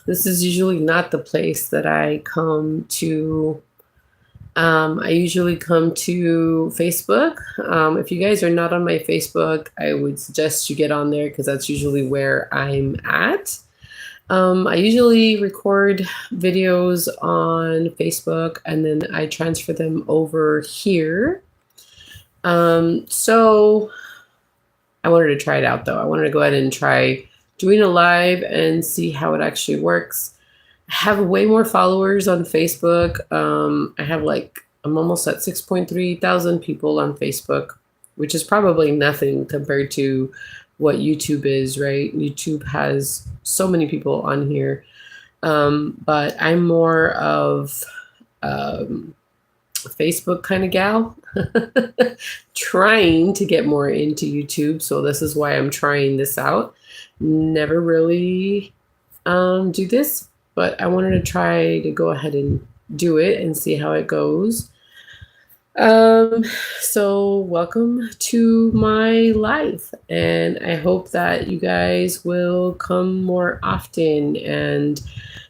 This is usually not the place that I come to. I usually come to Facebook. If you guys are not on my Facebook, I would suggest you get on there because that's usually where I'm at. I usually record videos on Facebook and then I transfer them over here. So I wanted to try it out though. I wanted to go ahead and try doing a live and see how it actually works. I have way more followers on Facebook. I'm almost at 6.3 thousand people on Facebook, which is probably nothing compared to what YouTube is, right? YouTube has so many people on here. But I'm more of Facebook kind of gal, trying to get more into YouTube. So this is why I'm trying this out. Never really do this, but I wanted to try to go ahead and do it and see how it goes. So welcome to my life, and I hope that you guys will come more often and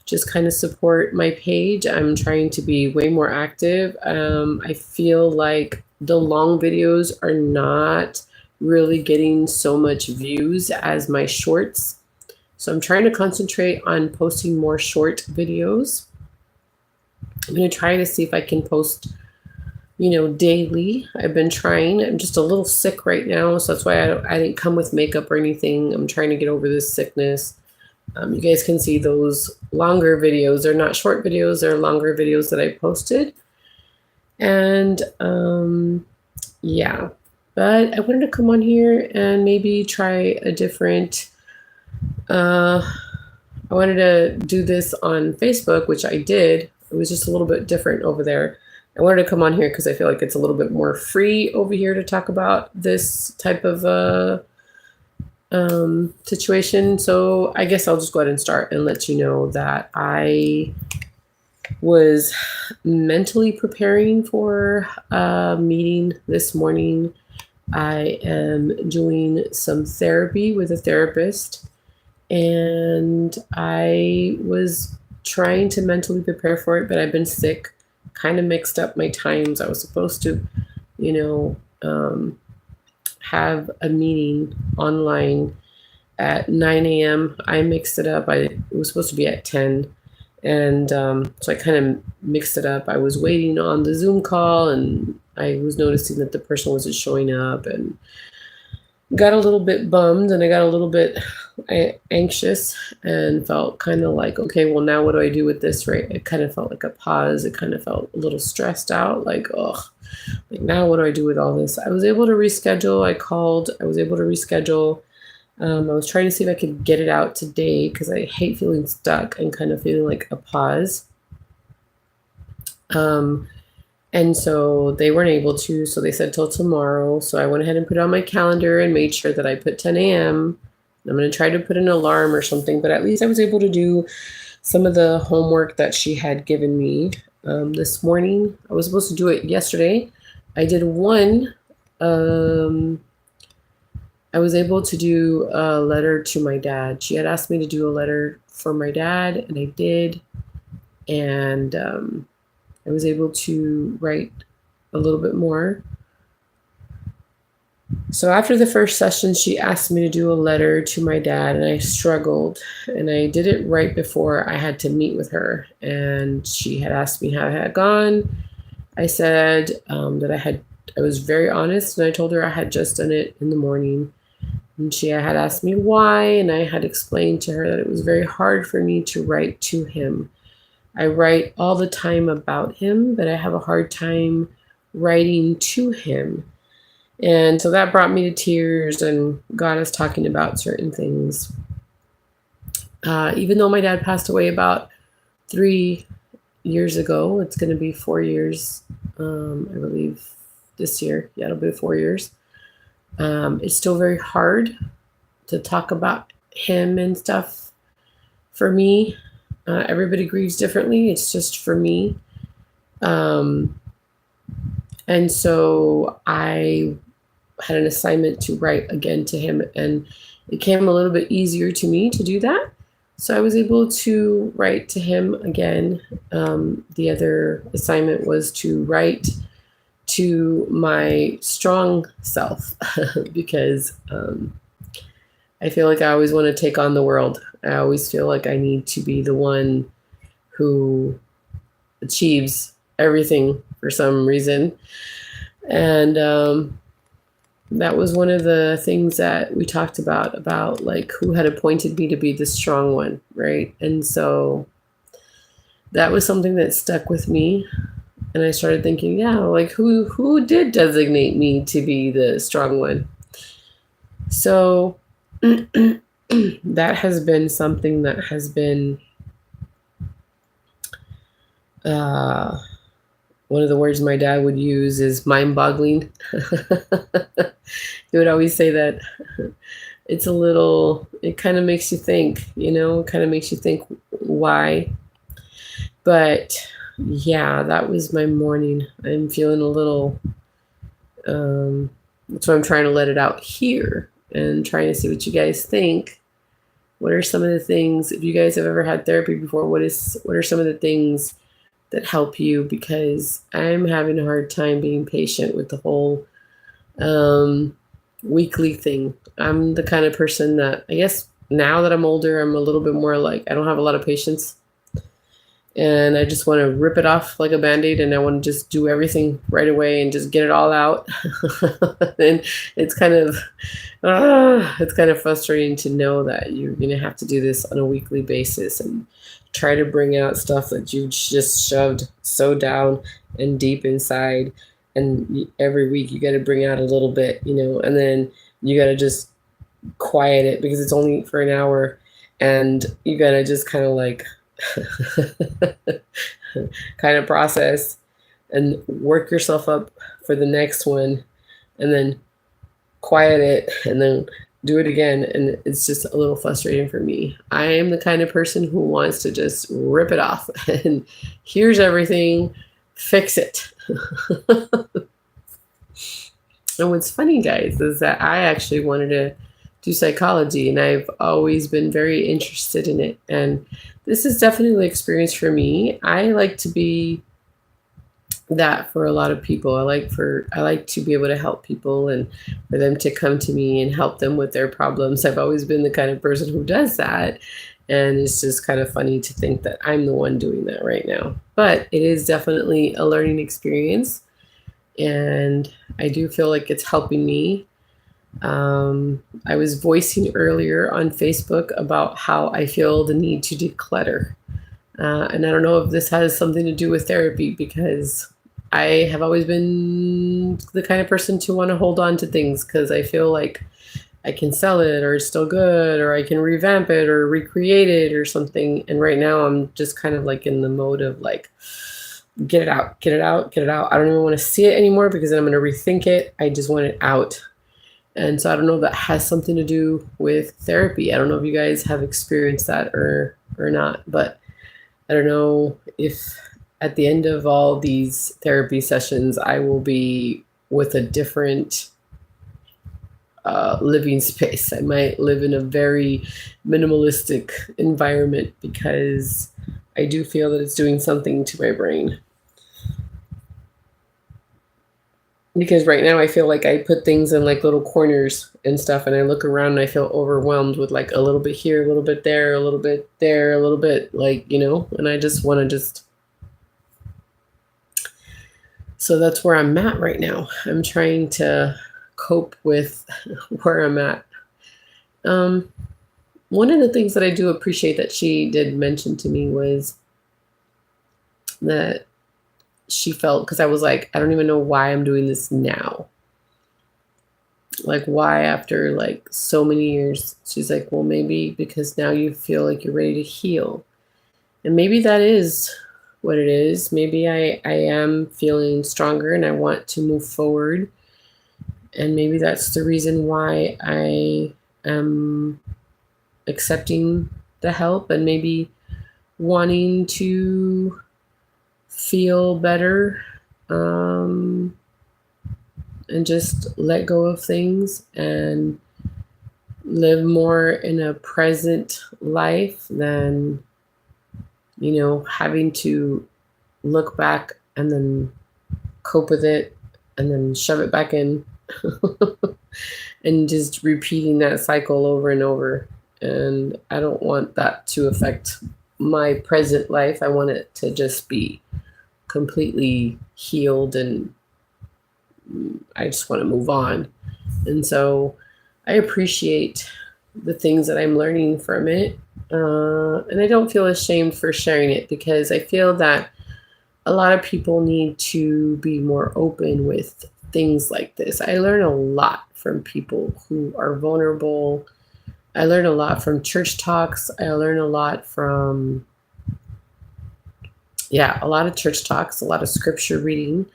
just kind of support my page. I'm trying to be way more active. I feel like the long videos are not really getting so much views as my shorts. So I'm trying to concentrate on posting more short videos. I'm going to try to see if I can post daily. I've been trying. I'm just a little sick right now, so that's why I didn't come with makeup or anything. I'm trying to get over this sickness. You guys can see those longer videos. They're not short videos. They're longer videos that I posted. And yeah, but I wanted to come on here and maybe try a different, I wanted to do this on Facebook, which I did. It was just a little bit different over there. I wanted to come on here because I feel like it's a little bit more free over here to talk about this type of situation. So I guess I'll just go ahead and start and let you know that I was mentally preparing for a meeting this morning. I am doing some therapy with a therapist, and I was trying to mentally prepare for it, but I've been sick. Kind of mixed up my times. I was supposed to, have a meeting online at 9 a.m. I mixed it up. It was supposed to be at 10. And so I kind of mixed it up. I was waiting on the Zoom call and I was noticing that the person wasn't showing up and got a little bit bummed, and I got a little bit anxious and felt kind of like, okay, well, now what do I do with this, right? It kind of felt like a pause. It kind of felt a little stressed out, like, oh, like now what do I do with all this? I was able to reschedule. I was able to reschedule. I was trying to see if I could get it out today because I hate feeling stuck and kind of feeling like a pause. And so they weren't able to, so they said till tomorrow. So I went ahead and put it on my calendar and made sure that I put 10 a.m. I'm going to try to put an alarm or something, but at least I was able to do some of the homework that she had given me this morning. I was supposed to do it yesterday. I did one. I was able to do a letter to my dad. She had asked me to do a letter for my dad, and I did. And I was able to write a little bit more. So after the first session, she asked me to do a letter to my dad, and I struggled. And I did it right before I had to meet with her. And she had asked me how it had gone. I said that I was very honest, and I told her I had just done it in the morning. And she had asked me why, and I had explained to her that it was very hard for me to write to him. I write all the time about him, but I have a hard time writing to him. And so that brought me to tears and got us talking about certain things. Even though my dad passed away about 3 years ago, it's going to be 4 years, I believe, this year. Yeah, it'll be 4 years. It's still very hard to talk about him and stuff for me. Everybody grieves differently. It's just for me. And so I had an assignment to write again to him, and it came a little bit easier to me to do that. So I was able to write to him again. The other assignment was to write to my strong self because I feel like I always want to take on the world. I always feel like I need to be the one who achieves everything for some reason. And that was one of the things that we talked about like who had appointed me to be the strong one, right? And so that was something that stuck with me. And I started thinking, yeah, like who did designate me to be the strong one? So that has been something that has been one of the words my dad would use is mind-boggling. He would always say that it's a little, it kind of makes you think, it kind of makes you think why. But yeah, that was my morning. I'm feeling a little, that's why I'm trying to let it out here and trying to see what you guys think. What are some of the things, if you guys have ever had therapy before, what are some of the things that help you? Because I'm having a hard time being patient with the whole weekly thing. I'm the kind of person that, I guess now that I'm older, I'm a little bit more like, I don't have a lot of patience. And I just want to rip it off like a Band-Aid, and I want to just do everything right away and just get it all out. And it's kind of frustrating to know that you're going to have to do this on a weekly basis and try to bring out stuff that you just shoved so down and deep inside. And every week you got to bring out a little bit, and then you got to just quiet it because it's only for an hour, and you got to just kind of like kind of process and work yourself up for the next one, and then quiet it and then do it again. And it's just a little frustrating for me. I am the kind of person who wants to just rip it off and here's everything, fix it. And what's funny, guys, is that I actually wanted to do psychology, and I've always been very interested in it. And this is definitely an experience for me. I like to be that for a lot of people. I like to be able to help people and for them to come to me and help them with their problems. I've always been the kind of person who does that. And it's just kind of funny to think that I'm the one doing that right now. But it is definitely a learning experience. And I do feel like it's helping me. I was voicing earlier on Facebook about how I feel the need to declutter. And I don't know if this has something to do with therapy, because I have always been the kind of person to want to hold on to things because I feel like I can sell it or it's still good, or I can revamp it or recreate it or something. And right now I'm just kind of like in the mode of like, get it out, get it out, get it out. I don't even want to see it anymore because then I'm going to rethink it. I just want it out. And so I don't know if that has something to do with therapy. I don't know if you guys have experienced that or not, but I don't know if at the end of all these therapy sessions, I will be with a different living space. I might live in a very minimalistic environment because I do feel that it's doing something to my brain. Because right now I feel like I put things in like little corners and stuff, and I look around and I feel overwhelmed with like a little bit here, a little bit there, a little bit there, a little bit like, and I just want to just. So that's where I'm at right now. I'm trying to cope with where I'm at. One of the things that I do appreciate that she did mention to me was that she felt, because I was like, I don't even know why I'm doing this now. Like, why after like so many years? She's like, well, maybe because now you feel like you're ready to heal. And maybe that is what it is. Maybe I am feeling stronger and I want to move forward. And maybe that's the reason why I am accepting the help and maybe wanting to feel better, and just let go of things and live more in a present life than, having to look back and then cope with it and then shove it back in and just repeating that cycle over and over. And I don't want that to affect my present life. I want it to just be completely healed, and I just want to move on. And so I appreciate the things that I'm learning from it. And I don't feel ashamed for sharing it, because I feel that a lot of people need to be more open with things like this. I learn a lot from people who are vulnerable. I learn a lot from church talks. I learn a lot from, a lot of church talks, a lot of scripture reading.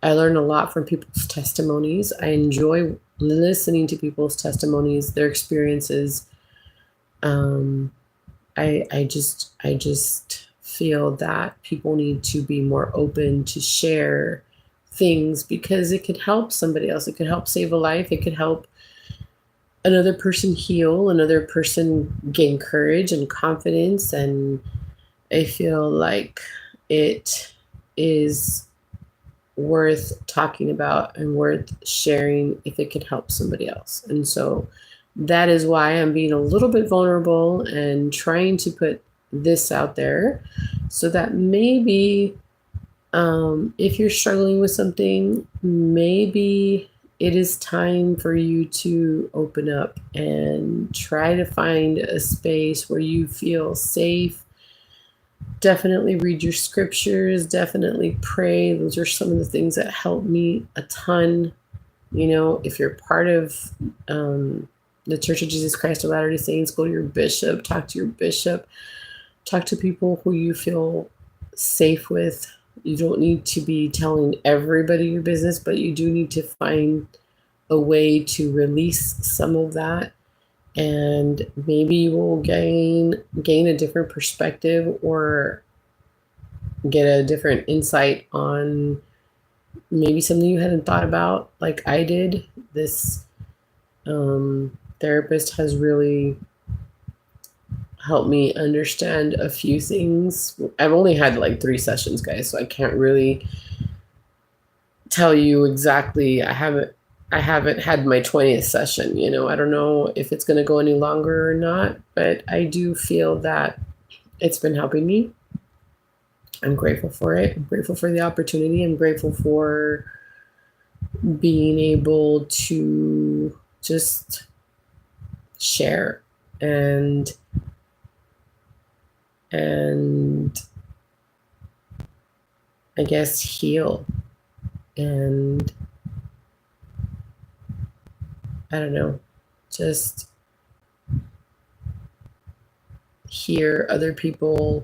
I learn a lot from people's testimonies. I enjoy listening to people's testimonies, their experiences. I just feel that people need to be more open to share things, because it could help somebody else. It could help save a life. It could help another person heal, another person gain courage and confidence. And I feel like it is worth talking about and worth sharing if it could help somebody else. And so that is why I'm being a little bit vulnerable and trying to put this out there, so that maybe if you're struggling with something, maybe it is time for you to open up and try to find a space where you feel safe. Definitely read your scriptures, definitely pray. Those are some of the things that help me a ton. If you're part of the Church of Jesus Christ of Latter-day Saints, go to your bishop, talk to your bishop, talk to people who you feel safe with. You don't need to be telling everybody your business, but you do need to find a way to release some of that. And maybe you will gain a different perspective, or get a different insight on maybe something you hadn't thought about, like I did. This therapist has really helped me understand a few things. I've only had like 3 sessions, guys, so I can't really tell you exactly. I haven't had my 20th session. I don't know if it's going to go any longer or not, but I do feel that it's been helping me. I'm grateful for it. I'm grateful for the opportunity. I'm grateful for being able to just share and I guess heal, and I don't know, just hear other people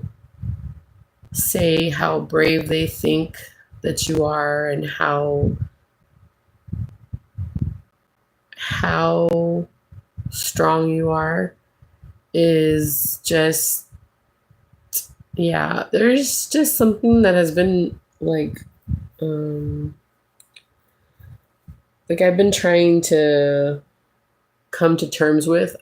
say how brave they think that you are, and how strong you are, is just, there's just something that has been like I've been trying to come to terms with.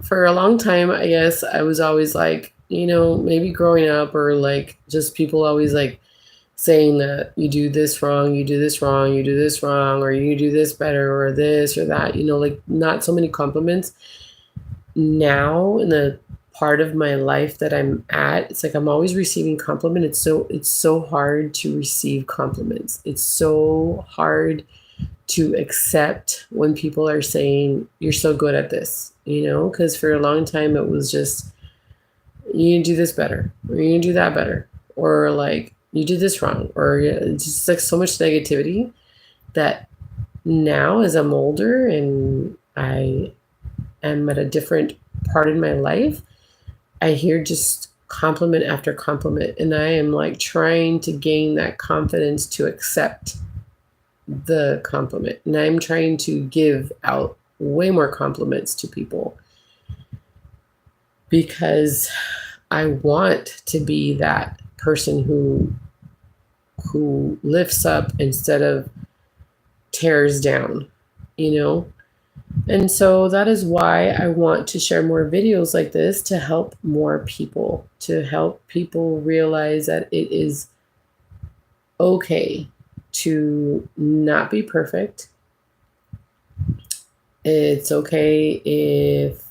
For a long time, I guess I was always like, maybe growing up, or like just people always like saying that you do this wrong, you do this wrong, you do this wrong, or you do this better, or this or that, like not so many compliments. Now, in the part of my life that I'm at, it's like I'm always receiving compliment. It's so hard to receive compliments. It's so hard to accept when people are saying you're so good at this, because for a long time it was just, you do this better, or you do that better, or like you did this wrong, or it's just like so much negativity, that now as I'm older and I am at a different part in my life, I hear just compliment after compliment, and I am like trying to gain that confidence to accept the compliment. And I'm trying to give out way more compliments to people, because I want to be that person who lifts up instead of tears down, you know? And so that is why I want to share more videos like this to help more people, to help people realize that it is okay to not be perfect. It's okay if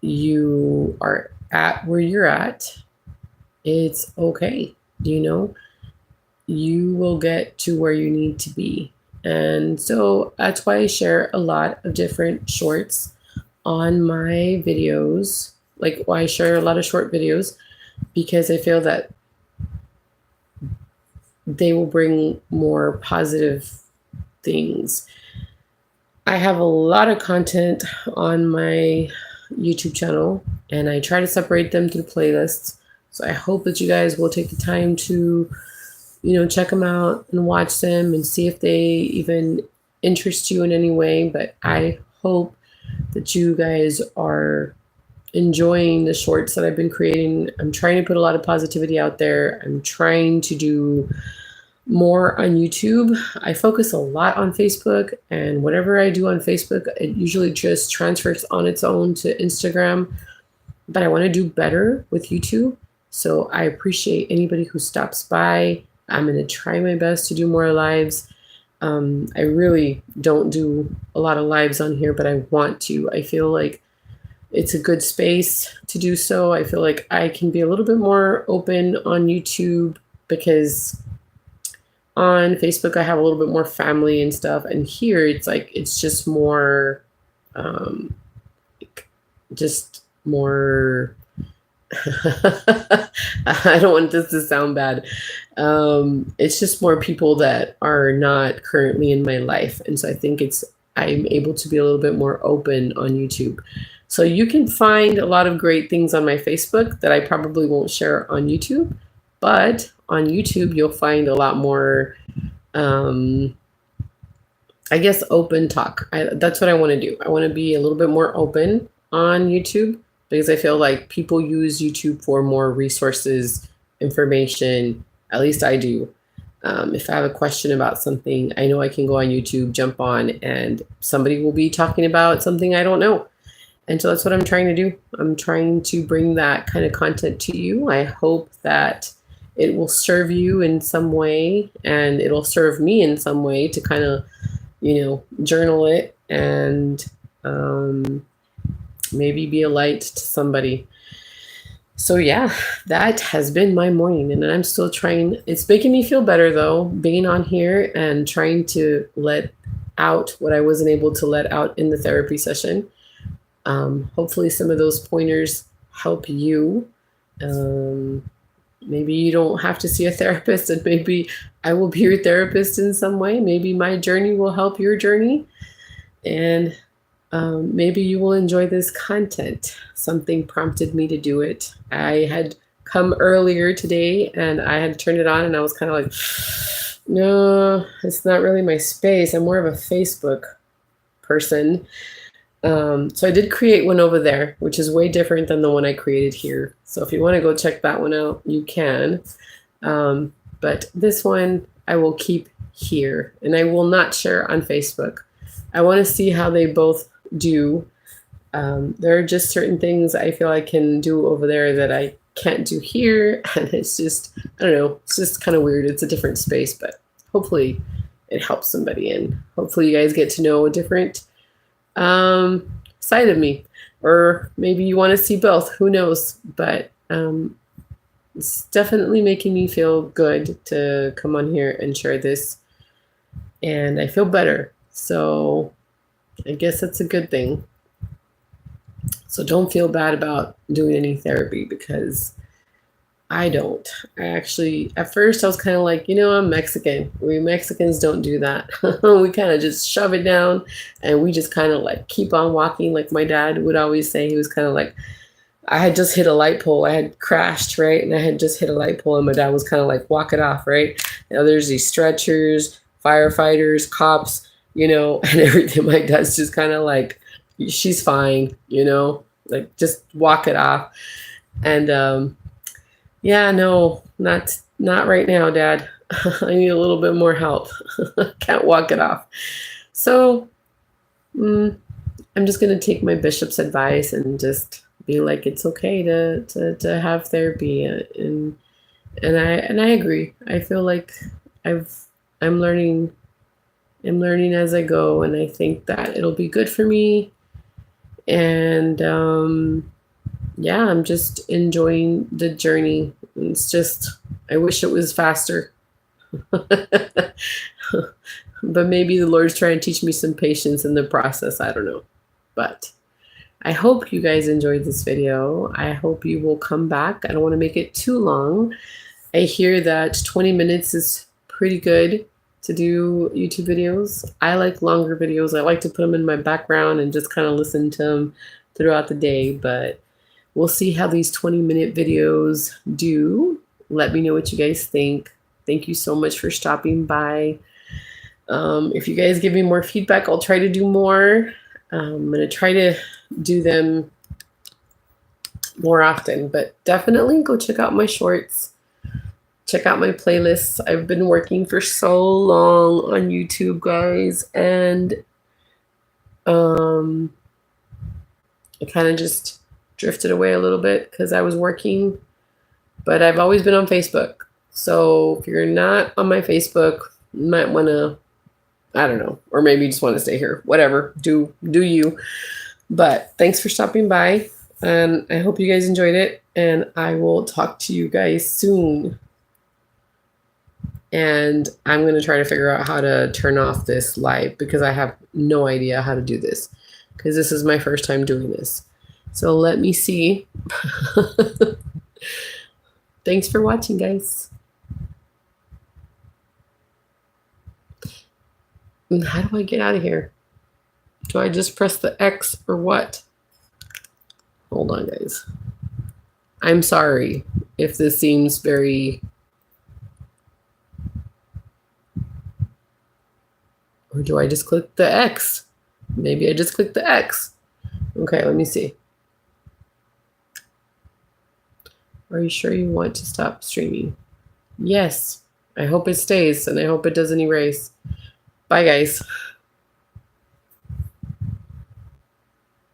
you are at where you're at. It's okay, you know? You will get to where you need to be. And so that's why I share a lot of different shorts on my videos. Like, why I share a lot of short videos, because I feel that they will bring more positive things. I have a lot of content on my YouTube channel, and I try to separate them through playlists. So I hope that you guys will take the time to, check them out and watch them and see if they even interest you in any way. But I hope that you guys are enjoying the shorts that I've been creating. I'm trying to put a lot of positivity out there. I'm trying to do more on YouTube. I focus a lot on Facebook, and whatever I do on Facebook, it usually just transfers on its own to Instagram. But I want to do better with YouTube. So I appreciate anybody who stops by. I'm going to try my best to do more lives. I really don't do a lot of lives on here, but I want to. I feel like it's a good space to do so. I feel like I can be a little bit more open on YouTube, because on Facebook I have a little bit more family and stuff, and here it's just more just more I don't want this to sound bad. It's just more people that are not currently in my life, and so I think I'm able to be a little bit more open on YouTube. So you can find a lot of great things on my Facebook that I probably won't share on YouTube, but on YouTube you'll find a lot more, I guess, open talk. That's what I want to do. I want to be a little bit more open on YouTube, because I feel like people use YouTube for more resources, information. At least I do. If I have a question about something, I know I can go on YouTube, jump on, and somebody will be talking about something I don't know. And so that's what I'm trying to do. I'm trying to bring that kind of content to you. I hope that it will serve you in some way, and it'll serve me in some way to kind of, journal it and maybe be a light to somebody. So yeah, that has been my morning, and I'm still trying. It's making me feel better though, being on here and trying to let out what I wasn't able to let out in the therapy session. Hopefully some of those pointers help you. Maybe you don't have to see a therapist, and maybe I will be your therapist in some way. Maybe my journey will help your journey, and maybe you will enjoy this content. Something prompted me to do it. I had come earlier today and I had turned it on, and I was kind of like, no, it's not really my space. I'm more of a Facebook person. So I did create one over there, which is way different than the one I created here. So if you want to go check that one out, you can. But this one I will keep here, and I will not share on Facebook. I want to see how they both do. There are just certain things I feel I can do over there that I can't do here. And it's just, I don't know, it's just kind of weird. It's a different space, but hopefully it helps somebody, and hopefully you guys get to know a different side of me, or maybe you want to see both, who knows. But it's definitely making me feel good to come on here and share this, and I feel better, so I guess that's a good thing. So don't feel bad about doing any therapy, because I don't. I actually, at first I was kind of like, I'm Mexican. We Mexicans don't do that. We kind of just shove it down, and we just kind of like keep on walking. Like my dad would always say, he was kind of like, I had just hit a light pole. I had crashed, right? And I had just hit a light pole, and my dad was kind of like, walk it off, right? Now there's these stretchers, firefighters, cops, and everything. My dad's just kind of like, she's fine, like just walk it off. And yeah, no, not right now, Dad. I need a little bit more help. Can't walk it off. So I'm just gonna take my bishop's advice and just be like, it's okay to have therapy, and I agree. I feel like I've I'm learning as I go, and I think that it'll be good for me. And yeah, I'm just enjoying the journey. It's just I wish it was faster. But maybe the Lord's trying to teach me some patience in the process. I don't know. But I hope you guys enjoyed this video. I hope you will come back. I don't want to make it too long. I hear that 20 minutes is pretty good to do YouTube videos. I like longer videos. I like to put them in my background and just kind of listen to them throughout the day. But we'll see how these 20-minute videos do. Let me know what you guys think. Thank you so much for stopping by. If you guys give me more feedback, I'll try to do more. I'm going to try to do them more often, but definitely go check out my shorts. Check out my playlists. I've been working for so long on YouTube, guys, and I kind of just drifted away a little bit because I was working, but I've always been on Facebook. So if you're not on my Facebook, you might want to, I don't know, or maybe you just want to stay here. Whatever, do you. But thanks for stopping by, and I hope you guys enjoyed it, and I will talk to you guys soon. And I'm going to try to figure out how to turn off this live because I have no idea how to do this because this is my first time doing this. So let me see. Thanks for watching, guys. And how do I get out of here? Do I just press the X or what? Hold on, guys. I'm sorry if this seems very... Or do I just click the X? Maybe I just click the X. Okay, let me see. Are you sure you want to stop streaming? Yes. I hope it stays, and I hope it doesn't erase. Bye, guys.